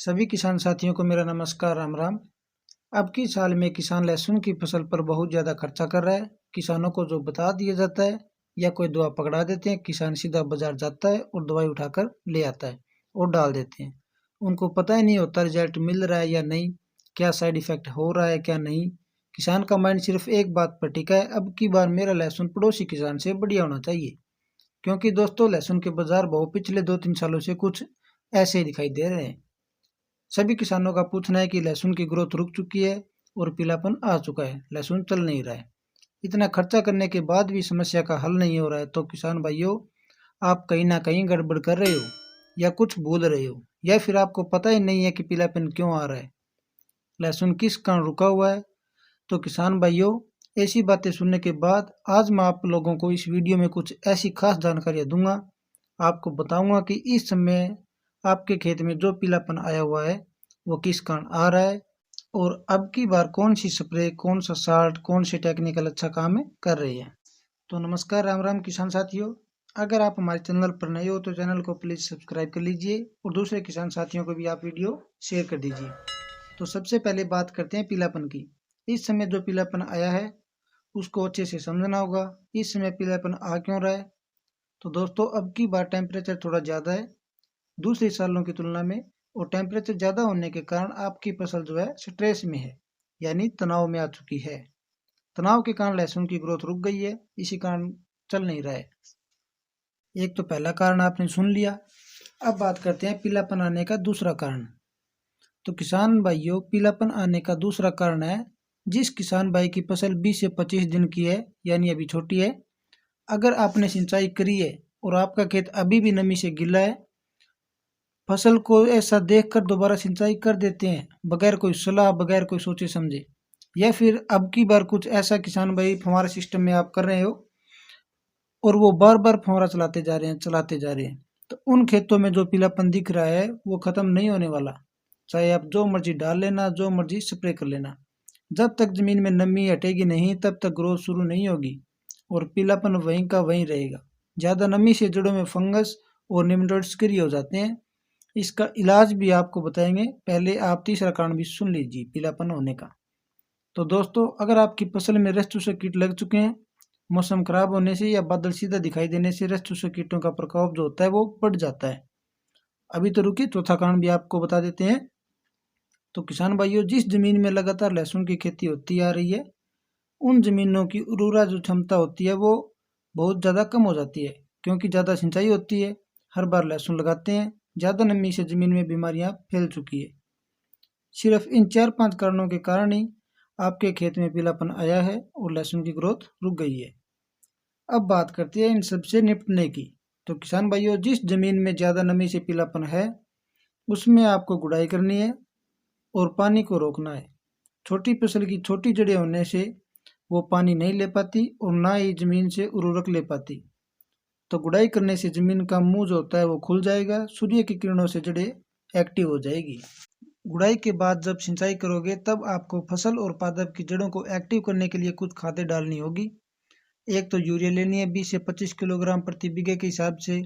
सभी किसान साथियों को मेरा नमस्कार, राम राम। अब की साल में किसान लहसुन की फसल पर बहुत ज़्यादा खर्चा कर रहा है। किसानों को जो बता दिया जाता है या कोई दवा पकड़ा देते हैं, किसान सीधा बाजार जाता है और दवाई उठाकर ले आता है और डाल देते हैं। उनको पता ही नहीं होता रिजल्ट मिल रहा है या नहीं, क्या साइड इफेक्ट हो रहा है क्या नहीं। किसान का माइंड सिर्फ एक बात पर टिका है, अब की बार मेरा लहसुन पड़ोसी किसान से बढ़िया होना चाहिए। क्योंकि दोस्तों, लहसुन के बाजार भाव पिछले 2-3 सालों से कुछ ऐसे ही दिखाई दे रहे हैं। सभी किसानों का पूछना है कि लहसुन की ग्रोथ रुक चुकी है और पीलापन आ चुका है, लहसुन चल नहीं रहा है। इतना खर्चा करने के बाद भी समस्या का हल नहीं हो रहा है, तो किसान भाइयों, आप कहीं ना कहीं गड़बड़ कर रहे हो या कुछ भूल रहे हो, या फिर आपको पता ही नहीं है कि पीलापन क्यों आ रहा है, लहसुन किस कारण रुका हुआ है। तो किसान भाइयों, ऐसी बातें सुनने के बाद आज मैं आप लोगों को इस वीडियो में कुछ ऐसी खास जानकारियां दूंगा। आपको बताऊंगा कि इस समय आपके खेत में जो पीलापन आया हुआ है वो किस कारण आ रहा है, और अब की बार कौन सी स्प्रे, कौन सा साल्ट, कौन सी टेक्निकल अच्छा काम है कर रही है। तो नमस्कार, राम राम किसान साथियों। अगर आप हमारे चैनल पर नए हो तो चैनल को प्लीज़ सब्सक्राइब कर लीजिए और दूसरे किसान साथियों को भी आप वीडियो शेयर कर दीजिए। तो सबसे पहले बात करते हैं पीलापन की। इस समय जो पीलापन आया है उसको अच्छे से समझना होगा। इस समय पीलापन आ क्यों रहा है? तो दोस्तों, अब की बार टेम्परेचर थोड़ा ज़्यादा है दूसरे सालों की तुलना में, और टेम्परेचर ज़्यादा होने के कारण आपकी फसल जो है स्ट्रेस में है, यानी तनाव में आ चुकी है। तनाव के कारण लहसुन की ग्रोथ रुक गई है, इसी कारण चल नहीं रहा है। एक तो पहला कारण आपने सुन लिया। अब बात करते हैं पीलापन आने का दूसरा कारण। तो किसान भाइयों, पीलापन आने का दूसरा कारण है, जिस किसान भाई की फसल 20 से 25 दिन की है, यानी अभी छोटी है, अगर आपने सिंचाई करी है और आपका खेत अभी भी नमी से गिला है, फसल को ऐसा देखकर दोबारा सिंचाई कर देते हैं बगैर कोई सलाह, बगैर कोई सोचे समझे। या फिर अब की बार कुछ ऐसा किसान भाई फव्वारा सिस्टम में आप कर रहे हो और वो बार बार फव्वारा चलाते जा रहे हैं, तो उन खेतों में जो पीलापन दिख रहा है वो खत्म नहीं होने वाला। चाहे आप जो मर्जी डाल लेना, जो मर्जी स्प्रे कर लेना, जब तक जमीन में नमी हटेगी नहीं तब तक ग्रोथ शुरू नहीं होगी और पीलापन वहीं का वहीं रहेगा। ज़्यादा नमी से जड़ों में फंगस और निमेटोड सक्रिय हो जाते हैं। इसका इलाज भी आपको बताएंगे, पहले आप तीसरा कारण भी सुन लीजिए पीलापन होने का। तो दोस्तों, अगर आपकी फसल में रस चूसक कीट लग चुके हैं, मौसम खराब होने से या बादल सीधा दिखाई देने से रस चूसक कीटों का प्रकोप जो होता है वो बढ़ जाता है। अभी तो रुकिए, चौथा कारण भी आपको बता देते हैं। तो किसान भाइयों, जिस जमीन में लगातार लहसुन की खेती होती आ रही है, उन जमीनों की उर्वरा जो क्षमता होती है वो बहुत ज़्यादा कम हो जाती है, क्योंकि ज़्यादा सिंचाई होती है, हर बार लहसुन लगाते हैं, ज़्यादा नमी से ज़मीन में बीमारियां फैल चुकी है। सिर्फ इन 4-5 कारणों के कारण ही आपके खेत में पीलापन आया है और लहसुन की ग्रोथ रुक गई है। अब बात करते हैं इन सबसे निपटने की। तो किसान भाइयों, जिस जमीन में ज़्यादा नमी से पीलापन है उसमें आपको गुड़ाई करनी है और पानी को रोकना है। छोटी फसल की छोटी जड़ें होने से वो पानी नहीं ले पाती और ना ही जमीन से उर्वरक ले पाती। तो गुड़ाई करने से जमीन का मुंह जो होता है वो खुल जाएगा, सूर्य की किरणों से जड़ें एक्टिव हो जाएगी। गुड़ाई के बाद जब सिंचाई करोगे तब आपको फसल और पादप की जड़ों को एक्टिव करने के लिए कुछ खादें डालनी होगी। एक तो यूरिया लेनी है 20 से 25 किलोग्राम प्रति बीघे के हिसाब से,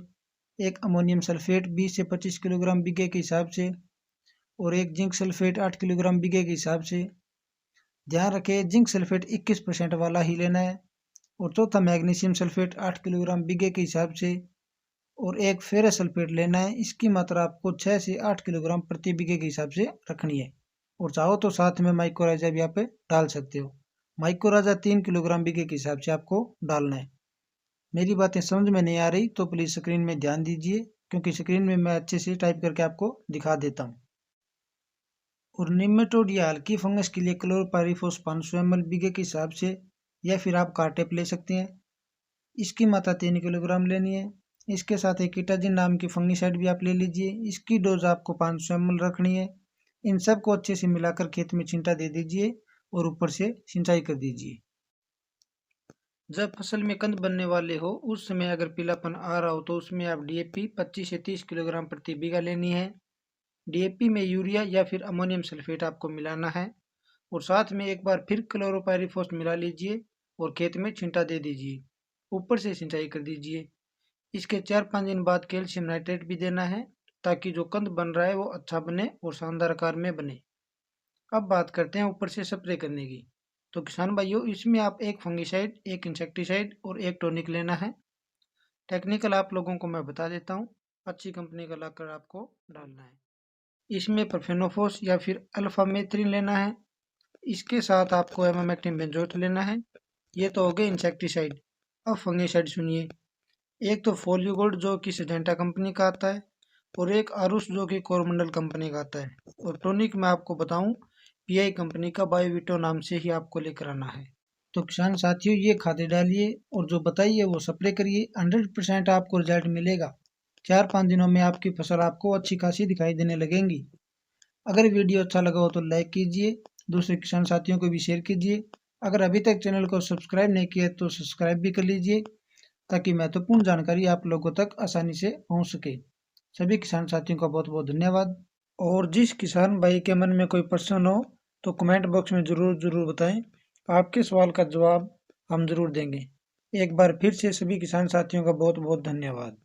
एक अमोनियम सल्फेट 20 से 25 किलोग्राम बीघे के हिसाब से, और एक जिंक सल्फेट 8 किलोग्राम बीघे के हिसाब से। ध्यान रखें, जिंक सल्फेट 21% वाला ही लेना है। और चौथा मैग्नीशियम सल्फेट 8 किलोग्राम बीघे के हिसाब से, और एक फेरस सल्फेट लेना है। इसकी मात्रा आपको 6 से 8 किलोग्राम प्रति बीघे के हिसाब से रखनी है। और चाहो तो साथ में माइक्रोराइजा भी आप डाल सकते हो। माइक्रोराइजा 3 किलोग्राम बीघे के हिसाब से आपको डालना है। मेरी बातें समझ में नहीं आ रही तो प्लीज़ स्क्रीन में ध्यान दीजिए, क्योंकि स्क्रीन में मैं अच्छे से टाइप करके आपको दिखा देता हूँ। और निमेटोड या हल्की फंगस के लिए क्लोरोपाइरीफॉस 500 ml बीघे के हिसाब से, या फिर आप कार्टेप ले सकते हैं। इसकी मात्रा 3 किलोग्राम लेनी है। इसके साथ एक कीटाजिन नाम की फंगीसाइड भी आप ले लीजिए, इसकी डोज आपको 500 ml रखनी है। इन सबको अच्छे से मिलाकर खेत में छींटा दे दीजिए और ऊपर से सिंचाई कर दीजिए। जब फसल में कंद बनने वाले हो उस समय अगर पीलापन आ रहा हो तो उसमें आप डीएपी 25 से 30 किलोग्राम प्रति बीघा लेनी है। डीएपी में यूरिया या फिर अमोनियम सल्फेट आपको मिलाना है, और साथ में एक बार फिर क्लोरोपाइरीफॉस मिला लीजिए और खेत में छींटा दे दीजिए, ऊपर से सिंचाई कर दीजिए। इसके 4-5 दिन बाद कैल्शियम नाइट्रेट भी देना है ताकि जो कंद बन रहा है वो अच्छा बने और शानदार आकार में बने। अब बात करते हैं ऊपर से स्प्रे करने की। तो किसान भाइयों, इसमें आप एक फंगिसाइड, एक इंसेक्टिसाइड और एक टॉनिक लेना है। टेक्निकल आप लोगों को मैं बता देता हूँ, अच्छी कंपनी का लाकर आपको डालना है। इसमें प्रोफेनोफॉस या फिर अल्फामेथ्रिन लेना है। इसके साथ आपको एमामेक्टिन बेंजोएट लेना है। ये तो हो गए इंसेक्टिसाइड। अब फंगिसाइड सुनिए। एक तो फोलियो गोल्ड जो कि सिजेंटा कंपनी का आता है, और एक आरुष जो कि कोरमंडल कंपनी का आता है। और टॉनिक मैं आपको बताऊं, पीआई कंपनी का बायोविटो नाम से ही आपको लेकर आना है। तो किसान साथियों, ये खादें डालिए और जो बताइए वो स्प्रे करिए। 100% आपको रिजल्ट मिलेगा। 4-5 दिनों में आपकी फसल आपको अच्छी खासी दिखाई देने लगेंगी। अगर वीडियो अच्छा लगा हो तो लाइक कीजिए, दूसरे किसान साथियों को भी शेयर कीजिए। अगर अभी तक चैनल को सब्सक्राइब नहीं किया तो सब्सक्राइब भी कर लीजिए, ताकि महत्वपूर्ण जानकारी आप लोगों तक आसानी से पहुंच सके। सभी किसान साथियों का बहुत बहुत धन्यवाद। और जिस किसान भाई के मन में कोई प्रश्न हो तो कमेंट बॉक्स में ज़रूर बताएं। आपके सवाल का जवाब हम ज़रूर देंगे। एक बार फिर से सभी किसान साथियों का बहुत बहुत धन्यवाद।